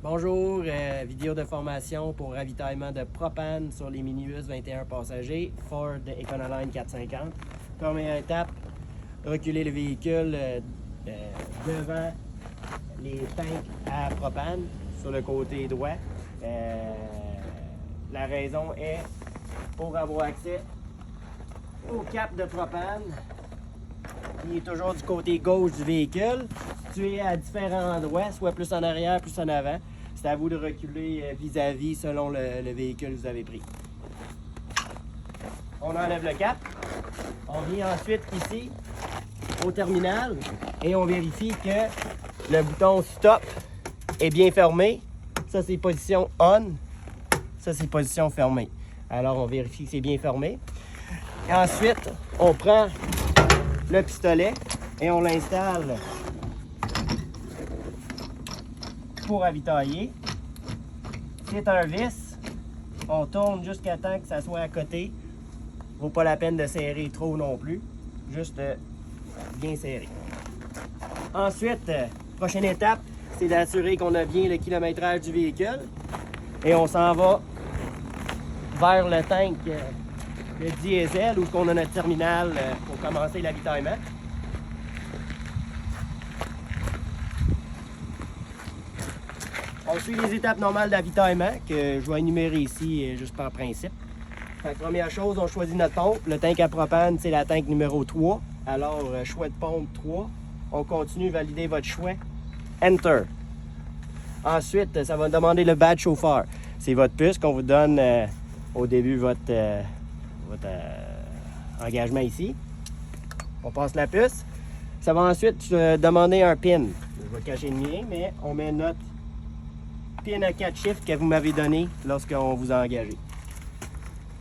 Bonjour, vidéo de formation pour ravitaillement de propane sur les minibus 21 passagers Ford Econoline 450. Première étape, reculer le véhicule devant les tanks à propane sur le côté droit. La raison est pour avoir accès au cap de propane qui est toujours du côté gauche du véhicule, situé à différents endroits, soit plus en arrière, plus en avant. C'est à vous de reculer vis-à-vis selon le véhicule que vous avez pris. On enlève le cap. On vient ensuite ici au terminal et on vérifie que le bouton stop est bien fermé. Ça, c'est position on. Ça, c'est position fermée. Alors, on vérifie que c'est bien fermé. Et ensuite, on prend le pistolet et on l'installe pour ravitailler. C'est un vis. On tourne jusqu'à temps que ça soit à côté. Vaut pas la peine de serrer trop non plus. Juste bien serré. Ensuite, prochaine étape, c'est d'assurer qu'on a bien le kilométrage du véhicule. Et on s'en va vers le tank de diesel où on a notre terminal pour commencer l'avitaillement. On suit les étapes normales d'avitaillement que je vais énumérer ici juste par principe. Fait que première chose, on choisit notre pompe. Le tank à propane, c'est la tank numéro 3. Alors, choix de pompe 3. On continue, valider votre choix. Enter. Ensuite, ça va demander le badge chauffeur. C'est votre puce qu'on vous donne au début de votre engagement ici. On passe la puce. Ça va ensuite demander un PIN. Je vais cacher le mien, mais on met notre PIN à 4 chiffres que vous m'avez donné lorsqu'on vous a engagé.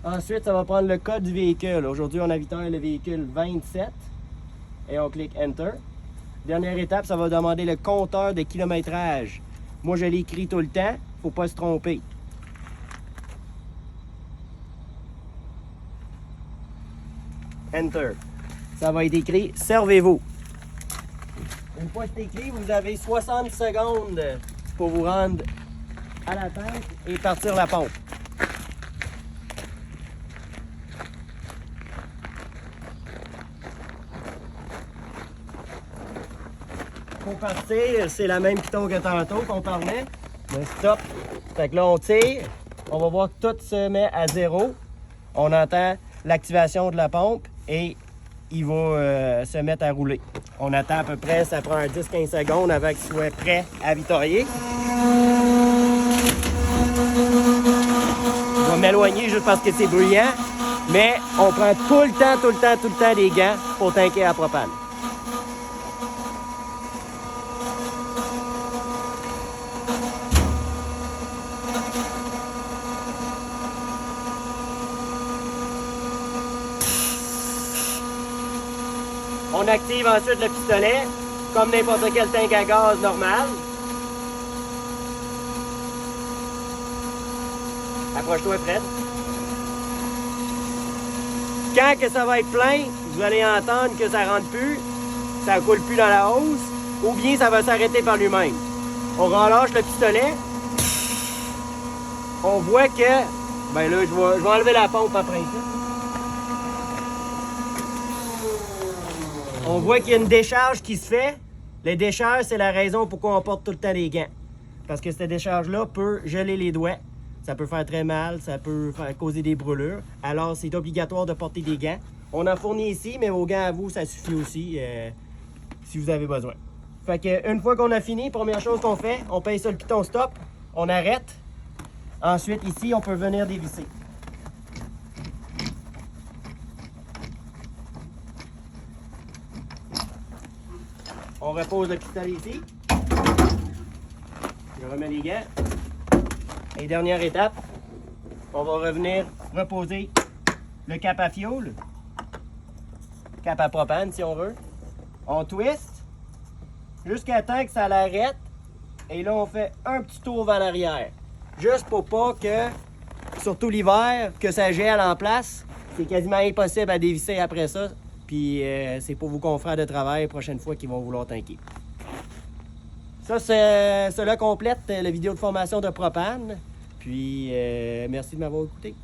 Ensuite, ça va prendre le code du véhicule. Aujourd'hui, on avitaille le véhicule 27 et on clique Enter. Dernière étape, ça va demander le compteur de kilométrage. Moi, je l'écris tout le temps. Il ne faut pas se tromper. Enter. Ça va être écrit « Servez-vous ». Une fois que c'est écrit, vous avez 60 secondes pour vous rendre à la tank et partir la pompe. Pour partir, c'est la même piton que tantôt qu'on parlait. Le stop. Fait que là, on tire. On va voir que tout se met à zéro. On entend l'activation de la pompe et il va se mettre à rouler. On attend à peu près, ça prend 10-15 secondes avant qu'il soit prêt à avitailler. Je vais m'éloigner juste parce que c'est bruyant, mais on prend tout le temps des gants pour tanker à propane. On active ensuite le pistolet, comme n'importe quel tank à gaz normal. Approche-toi, Fred. Quand que ça va être plein, vous allez entendre que ça rentre plus, ça coule plus dans la hausse, ou bien ça va s'arrêter par lui-même. On relâche le pistolet. On voit que, ben là, je vais enlever la pompe après ça. On voit qu'il y a une décharge qui se fait. Les décharges, c'est la raison pourquoi on porte tout le temps des gants. Parce que cette décharge-là peut geler les doigts. Ça peut faire très mal, ça peut causer des brûlures. Alors, c'est obligatoire de porter des gants. On en fournit ici, mais vos gants à vous, ça suffit aussi si vous avez besoin. Fait que une fois qu'on a fini, première chose qu'on fait, on pèse sur le piton stop, on arrête. Ensuite, ici, on peut venir dévisser. On repose le pistolet ici. Je remets les gants. Et dernière étape, on va revenir reposer le cap à fioul. Cap à propane si on veut. On twist jusqu'à temps que ça l'arrête. Et là, on fait un petit tour vers l'arrière. Juste pour pas que, surtout l'hiver, que ça gèle en place. C'est quasiment impossible à dévisser après ça. Puis c'est pour vos confrères de travail la prochaine fois qu'ils vont vouloir tanker. Ça, cela complète la vidéo de formation de propane. Puis, merci de m'avoir écouté.